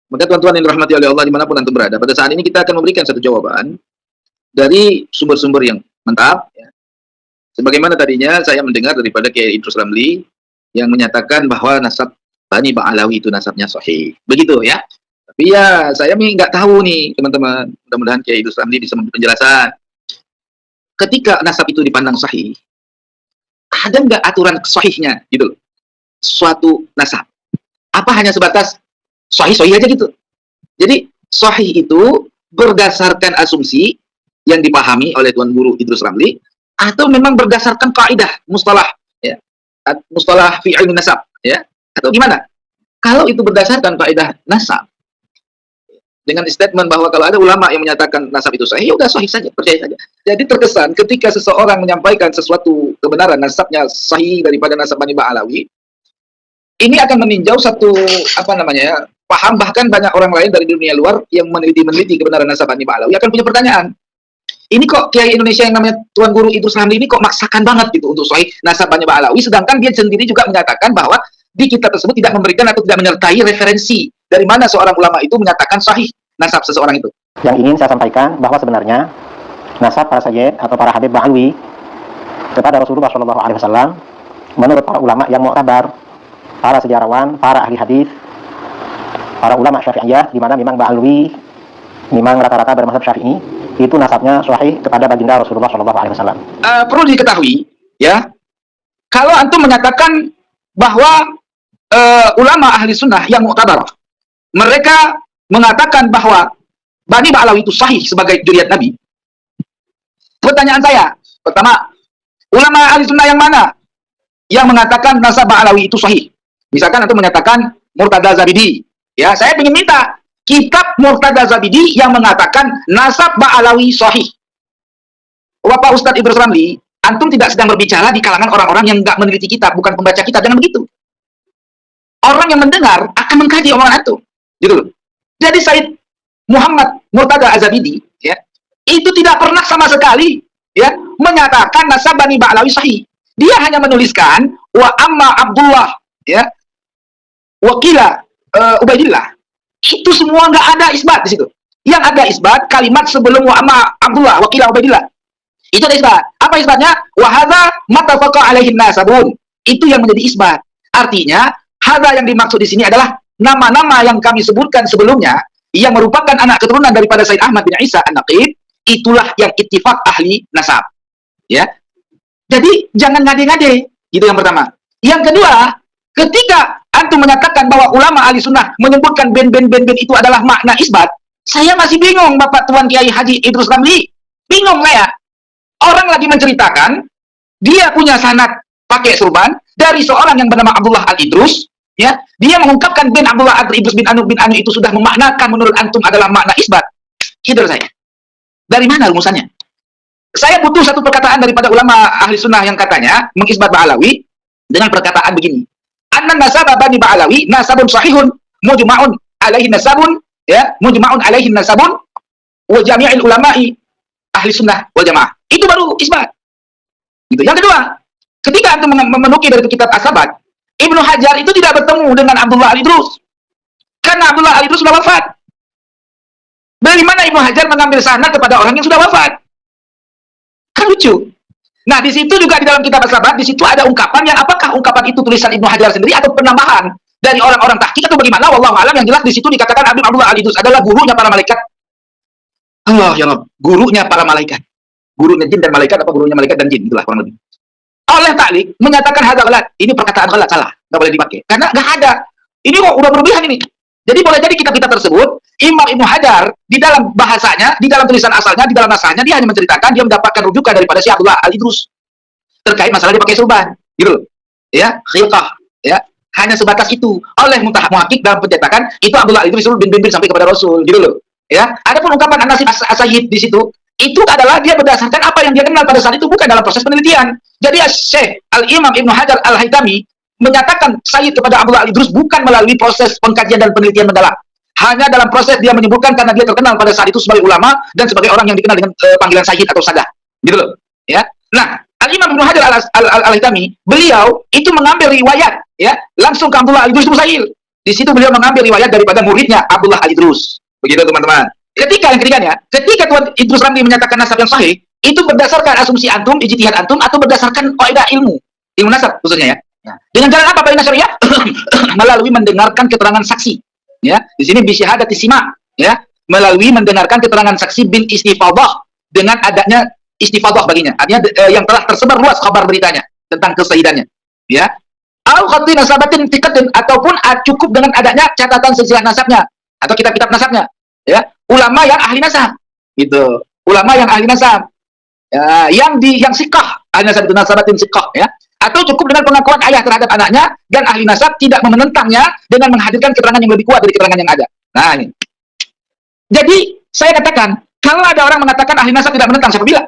Maka tuan-tuan yang dirahmati oleh Allah dimanapun antum berada, pada saat ini kita akan memberikan satu jawaban dari sumber-sumber yang mantap. Ya. Sebagaimana tadinya saya mendengar daripada Kiai Idrus Ramli yang menyatakan bahwa nasab Bani Ba'alawi itu nasabnya sahih. Begitu ya. Tapi ya saya nggak tahu nih teman-teman. Mudah-mudahan Kiai Idrus Ramli bisa memberi penjelasan. Ketika nasab itu dipandang sahih, ada nggak aturan sahihnya gitu loh. Suatu nasab. Apa hanya sebatas sahih-sahih aja gitu. Jadi sahih itu berdasarkan asumsi yang dipahami oleh Tuan Guru Idrus Ramli atau memang berdasarkan kaidah mustalah ya. Mustalah fi ilmi nasab ya. Atau gimana? Kalau itu berdasarkan kaidah nasab dengan statement bahwa kalau ada ulama yang menyatakan nasab itu sahih, ya udah sahih saja, percaya saja. Jadi terkesan ketika seseorang menyampaikan sesuatu kebenaran nasabnya sahih daripada nasab Bani Ba'alawi, ini akan meninjau satu paham, bahkan banyak orang lain dari dunia luar yang meneliti kebenaran nasab Bani Ba'alawi akan punya pertanyaan. Ini kok Kiai Indonesia yang namanya Tuan Guru Idrus Ramli ini kok maksakan banget gitu untuk sahih nasab Bani Ba'alawi, sedangkan dia sendiri juga menyatakan bahwa di kitab tersebut tidak memberikan atau tidak menyertai referensi dari mana seorang ulama itu menyatakan sahih nasab seseorang itu. Yang ingin saya sampaikan bahwa sebenarnya nasab para sayyid atau para habib Ba'alawi kepada Rasulullah SAW menurut para ulama yang mu'tabar, para sejarawan, para ahli hadis, para ulama Syafi'iyah, di mana memang Ba'alawi memang rata-rata bermazhab Syafi'i, itu nasabnya sahih kepada baginda Rasulullah SAW. Perlu diketahui ya, kalau antum menyatakan bahwa ulama ahli sunnah yang mu'tabar, mereka mengatakan bahwa Bani Ba'alawi itu sahih sebagai dzurriyyah Nabi. Pertanyaan saya, pertama, ulama ahli sunnah yang mana yang mengatakan nasab Ba'alawi itu sahih? Misalkan antum menyatakan Murtada Zabidi, ya, saya ingin minta kitab Murtada Zabidi yang mengatakan nasab Ba'alawi sahih. Bapak Ustadz Idrus Ramli, antum tidak sedang berbicara di kalangan orang-orang yang nggak meneliti kitab, bukan pembaca kitab, jangan begitu. Orang yang mendengar akan mengkaji omongan antum, gitu loh. Jadi Said Muhammad Murtada Az-Zabidi, ya, itu tidak pernah sama sekali ya menyatakan nasab Bani Ba'alawi sahih. Dia hanya menuliskan wa amma Abdullah, ya, wakila Ubaidillah. Itu semua nggak ada isbat di situ. Yang ada isbat kalimat sebelum wa amma Abdullah wakila Ubaidillah. Itu ada isbat. Apa isbatnya? Wa hadza mattafaqa alaihi nasabun. Itu yang menjadi isbat. Artinya hadza yang dimaksud di sini adalah nama-nama yang kami sebutkan sebelumnya yang merupakan anak keturunan daripada Said Ahmad bin Isa An-Naqib, itulah yang ittifaq ahli nasab. Ya. Jadi jangan ngade-ngade, gitu yang pertama. Yang kedua, ketika antum menyatakan bahwa ulama ahli sunnah menyebutkan ben itu adalah makna isbat, saya masih bingung Bapak Tuan Kiai Haji Idrus Ramli. Bingung saya. Orang lagi menceritakan dia punya sanad pakai surban dari seorang yang bernama Abdullah Al-Idrus. Ya, dia mengungkapkan bin Abdullah Al-Idrus bin Anu itu sudah memaknakan menurut antum adalah makna isbat. Hidur saya. Dari mana rumusannya? Saya butuh satu perkataan daripada ulama ahli sunnah yang katanya mengisbat Ba'alawi dengan perkataan begini. Anna nasaba Bani Ba'alawi nasabun sahihun mujma'un alaihi nasabun, ya, mujma'un alaihi nasabun wa jami'il ulama'i ahli sunnah wal jamaah. Itu baru isbat. Gitu. Yang kedua, ketika antum menukil dari kitab As-Sabat, Ibnu Hajar itu tidak bertemu dengan Abdullah Al-Idrus. Karena Abdullah Al-Idrus sudah wafat. Dari mana Ibnu Hajar mengambil sanad kepada orang yang sudah wafat? Kan lucu. Nah, di situ juga di dalam kitab As-Sabat, di situ ada ungkapan yang apakah ungkapan itu tulisan Ibnu Hajar sendiri atau penambahan dari orang-orang tahqiq atau bagaimana? Wallahu alam. Yang jelas di situ dikatakan Abdullah Al-Idrus adalah gurunya para malaikat. Allah ya Allah, gurunya para malaikat. Gurunya jin dan malaikat, apa gurunya malaikat dan jin, itulah kurang lebih. Oleh taklik menyatakan hadza ghalat. Ini perkataan ghalat, salah, nggak boleh dipakai. Karena nggak ada. Ini kok udah berlebihan ini. Jadi boleh jadi kitab-kitab tersebut, Imam Ibnu Hajar di dalam bahasanya, di dalam tulisan asalnya, di dalam naskahnya dia hanya menceritakan dia mendapatkan rujukan daripada si Abdullah Al-Idrus terkait masalah dia pakai surban, gitu loh. Ya, khilqah, ya. Hanya sebatas itu. Oleh muhaqqiq dalam pencetakan itu Abdullah Al-Idrus bin sampai kepada Rasul, gitu loh. Ya. Adapun ungkapan An-Nasib As-Sayyid di situ itu adalah dia berdasarkan apa yang dia kenal pada saat itu, bukan dalam proses penelitian. Jadi Syekh Al-Imam Ibnu Hajar Al-Haytami menyatakan Sayyid kepada Abdullah Al-Idrus bukan melalui proses pengkajian dan penelitian mendalam. Hanya dalam proses dia menyebutkan karena dia terkenal pada saat itu sebagai ulama dan sebagai orang yang dikenal dengan panggilan Sayyid atau Sadah. Gitu loh. Ya. Nah, Al-Imam Ibnu Hajar Al-Haytami, beliau itu mengambil riwayat ya, langsung ke Abdullah Al-Idrus itu mustahil. Di situ beliau mengambil riwayat daripada muridnya Abdullah Al-Idrus. Begitu teman-teman. Ketika yang ketiganya, ketika Tuan Idrus Ramli menyatakan nasab yang sahih, itu berdasarkan asumsi antum, ijtihad antum, atau berdasarkan kaidah ilmu nasab khususnya ya. Dengan jalan apa Pak Nasr ya? Melalui mendengarkan keterangan saksi. Ya, di sini bisyahadati sima, ya, melalui mendengarkan keterangan saksi bil istifadah, dengan adanya istifadah baginya. Artinya yang telah tersebar luas kabar beritanya tentang kesahihannya. Ya. Au khatti nasabatin tikatin, ataupun cukup dengan adanya catatan sejarah nasabnya atau kitab-kitab nasabnya. Ya, ulama yang ahli nasab. Gitu. Ulama yang ahli nasab. Ya, yang sikah, ahli nasab itu nasabatin sikah, ya. Atau cukup dengan pengakuan ayah terhadap anaknya dan ahli nasab tidak menentangnya dengan menghadirkan keterangan yang lebih kuat dari keterangan yang ada. Nah, ini. Jadi, saya katakan, kalau ada orang mengatakan ahli nasab tidak menentang, siapa bilang?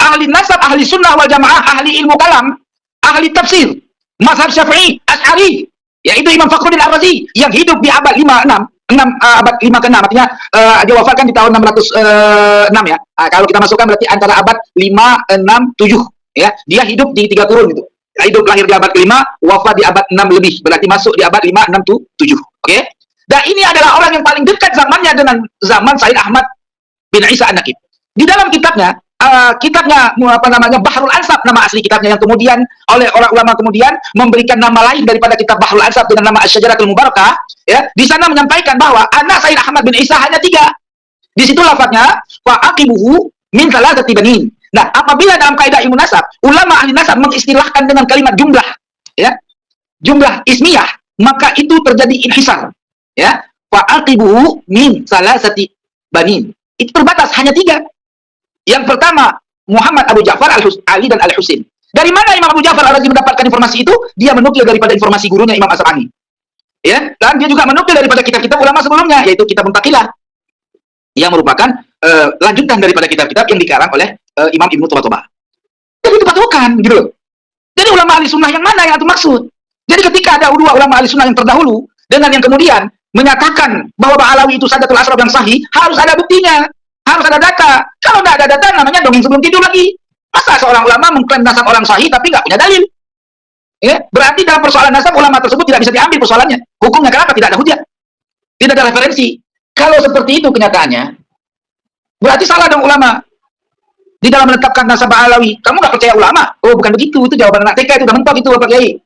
Ahli nasab, ahli sunnah wal jamaah, ahli ilmu kalam, ahli tafsir, mazhab Syafi'i, Asy'ari, yaitu Imam Fakhruddin Ar-Razi yang hidup di abad 5-6, abad 5 ke-6, artinya dia wafatkan di tahun 606 ya. Kalau kita masukkan berarti antara abad 5, 6, 7 ya. Dia hidup di 3 kurun gitu. Hidup lahir di abad ke-5, wafat di abad 6 lebih, berarti masuk di abad 5, 6, 7. Oke? Dan ini adalah orang yang paling dekat zamannya dengan zaman Said Ahmad bin Isa An-Naqib. Di dalam kitabnya Bahrul Ansab, nama asli kitabnya, yang kemudian oleh orang ulama kemudian memberikan nama lain daripada kitab Bahrul Ansab dengan nama Asy-Syajaratul Mubarakah, ya. Di sana menyampaikan bahwa anak Said Ahmad bin Isa hanya 3. Di situ lafadznya wa aqibuhu min thalathati banin. Nah, apabila dalam kaidah ilmu nasab, ulama ahli nasab mengistilahkan dengan kalimat jumlah, ya. Jumlah ismiyah, maka itu terjadi inhisar, ya. Wa aqibuhu min thalathati banin. Itu terbatas hanya 3. Yang pertama, Muhammad Abu Ja'far Ali dan Al-Husain. Dari mana Imam Abu Ja'far Al-Razi mendapatkan informasi itu? Dia menukil daripada informasi gurunya Imam Asrani. Ya, dan dia juga menukil daripada kitab-kitab ulama sebelumnya, yaitu kitab Muntaqilah, yang merupakan lanjutan daripada kitab-kitab yang dikarang oleh Imam Ibnu Tabatubah. Jadi itu patokan, gitu loh. Jadi ulama ahli sunnah yang mana yang itu maksud? Jadi ketika ada 2 ulama ahli sunnah yang terdahulu dengan yang kemudian menyatakan bahwa Ba'alawi itu Sadatul Ashraf yang sahih, harus ada buktinya. Harus ada data. Kalau tidak ada data, namanya dongeng sebelum tidur lagi. Masa seorang ulama mengklaim nasab orang sahih tapi nggak punya dalil? Ya, berarti dalam persoalan nasab ulama tersebut tidak bisa diambil persoalannya. Hukumnya kenapa? Tidak ada hujah. Tidak ada referensi. Kalau seperti itu kenyataannya, berarti salah dong ulama di dalam menetapkan nasab Ba'alawi. Kamu nggak percaya ulama? Oh, bukan begitu. Itu jawaban anak TK, itu udah mentok itu Bapak Kiai.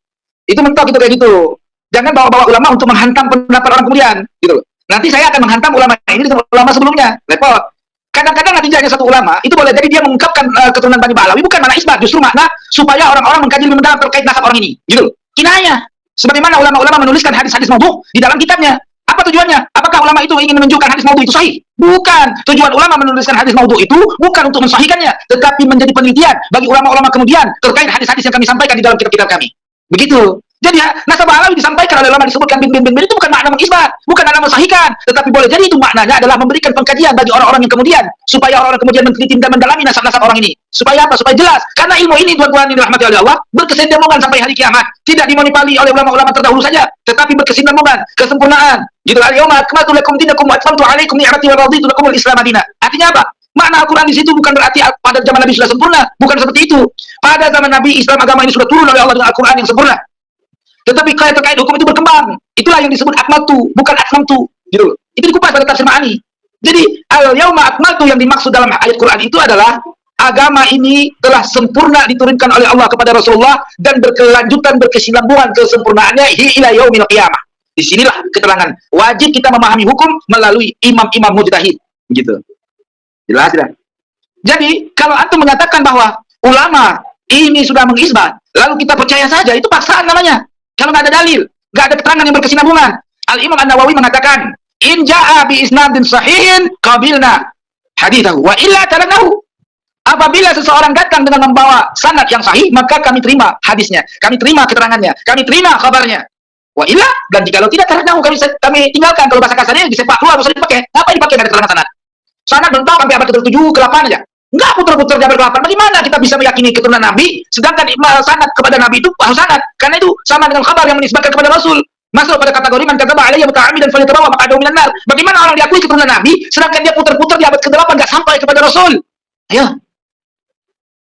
Itu mentok itu kayak gitu. Jangan bawa-bawa ulama untuk menghantam pendapat orang kemudian, gitu. Nanti saya akan menghantam ulama ini dengan ulama sebelumnya. Repot. Kadang-kadang natijahnya satu ulama itu boleh jadi dia mengungkapkan keturunan Bani Ba'alawi bukan makna isbat, justru makna supaya orang-orang mengkaji lebih mendalam terkait nasab orang ini, gitu. Kinayah. Sebagaimana ulama-ulama menuliskan hadis-hadis maudhu di dalam kitabnya. Apa tujuannya? Apakah ulama itu ingin menunjukkan hadis maudhu itu sahih? Bukan. Tujuan ulama menuliskan hadis maudhu itu bukan untuk mensahihkannya, tetapi menjadi penelitian bagi ulama-ulama kemudian terkait hadis-hadis yang kami sampaikan di dalam kitab-kitab kami. Begitu. Jadi nasab Ba'alawi disampaikan oleh ulama disebutkan bin itu bukan makna mengisbat, bukan makna mensahihkan, tetapi boleh jadi itu maknanya adalah memberikan pengkajian bagi orang-orang yang kemudian, supaya orang-orang kemudian meneliti dan mendalami nasab-nasab orang ini. Supaya apa? Supaya jelas. Karena ilmu ini tuan-tuan yang dirahmati oleh Allah berkesinambungan sampai hari kiamat, tidak dimonopoli oleh ulama-ulama terdahulu saja, tetapi berkesinambungan, kesempurnaan. Gitu, al-yauma akmaltu lakum dinakum wa atmamtu 'alaikum ni'mati wa raditu lakumul Islam madinah. Artinya apa? Makna Al-Quran di situ bukan berarti pada zaman Nabi sudah sempurna, bukan seperti itu. Pada zaman Nabi Islam agama ini sudah turun oleh Allah dengan Al-Quran yang sempurna. Tetapi terkait hukum itu berkembang. Itulah yang disebut akmaltu, bukan atmamtu, gitu. Itu dikupas pada tafsir Ma'ani. Jadi al-yauma akmaltu yang dimaksud dalam ayat Quran itu adalah agama ini telah sempurna diturunkan oleh Allah kepada Rasulullah dan berkelanjutan berkesinambungan kesempurnaannya ila yaumil qiyamah. Disinilah keterangan wajib kita memahami hukum melalui imam-imam mujtahid, gitu. Jelas tidak? Jadi kalau antum menyatakan bahwa ulama ini sudah mengisbat, lalu kita percaya saja, itu paksaan namanya. Kalau nggak ada dalil, nggak ada keterangan yang berkesinambungan. Al-Imam An-Nawawi mengatakan, in ja'a bi isnadin sahihin qabilna hadithahu wa illa taraknahu. Apabila seseorang datang dengan membawa sanad yang sahih, maka kami terima hadisnya, kami terima keterangannya, kami terima kabarnya. Wa illa, dan jika tidak taraknahu, kami tinggalkan. Kalau bahasa kasarnya disepak keluar, usah dipakai. Apa dipakai ada keterangan sanad? Sanad mentok sampai abad ke-7 ke-8 aja. Enggak putar-putar di abad ke-8. Bagaimana kita bisa meyakini keturunan Nabi sedangkan sanad kepada Nabi itu harus sanad? Karena itu sama dengan kabar yang menisbatkan kepada Rasul. Masuk pada kategori man kadzaba alayya muta'ammidan falyatabawa maq'adahu minan nar. Bagaimana orang diakui keturunan Nabi sedangkan dia putar-putar di abad ke-8 enggak sampai kepada Rasul? Ayo,